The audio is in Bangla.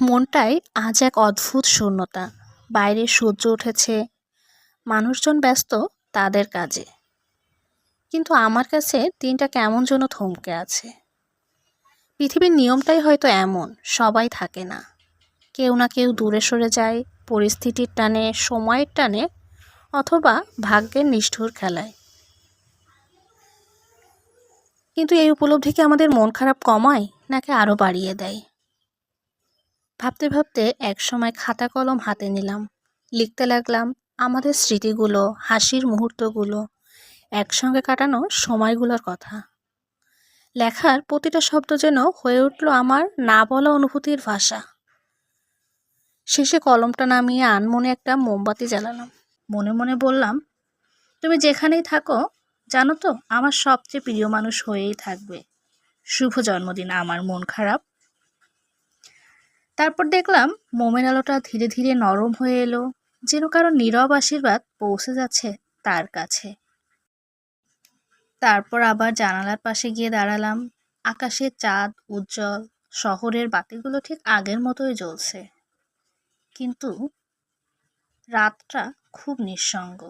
মনটায় আজ এক অদ্ভুত শূন্যতা। বাইরে সূর্য উঠেছে, মানুষজন ব্যস্ত তাদের কাজে। কিন্তু আমার কাছে দিনটা কেমন যেন থমকে আছে। পৃথিবীর নিয়মটাই হয়তো এমন, সবাই থাকে না। কেউ না কেউ দূরে সরে যায়, পরিস্থিতির টানে, সময়ের টানে, অথবা ভাগ্যের নিষ্ঠুর খেলায়। কিন্তু এই উপলব্ধি কি আমাদের মন খারাপ কমায় নাকি আরও বাড়িয়ে দেয়? ভাবতে ভাবতে একসময় খাতা কলম হাতে নিলাম, লিখতে লাগলাম আমাদের স্মৃতিগুলো, হাসির মুহূর্তগুলো, একসঙ্গে কাটানো সময়গুলোর কথা। লেখার প্রতিটা শব্দ যেন হয়ে উঠল আমার না বলা অনুভূতির ভাষা। শেষে কলমটা নামিয়ে আনমনে একটা মোমবাতি জ্বালালাম। মনে মনে বললাম, তুমি যেখানেই থাকো, জানো তো আমার সবচেয়ে প্রিয় মানুষ হয়েই থাকবে। শুভ জন্মদিন আমার মন খারাপ। তারপর দেখলাম মোমের আলোটা ধীরে ধীরে নরম হয়ে এলো, যেন কারো নীরব আশীর্বাদ পৌঁছে যাচ্ছে তার কাছে। তারপর আবার জানালার পাশে গিয়ে দাঁড়ালাম। আকাশে চাঁদ উজ্জ্বল, শহরের বাতিগুলো ঠিক আগের মতোই জ্বলছে, কিন্তু রাতটা খুব নিঃসঙ্গ।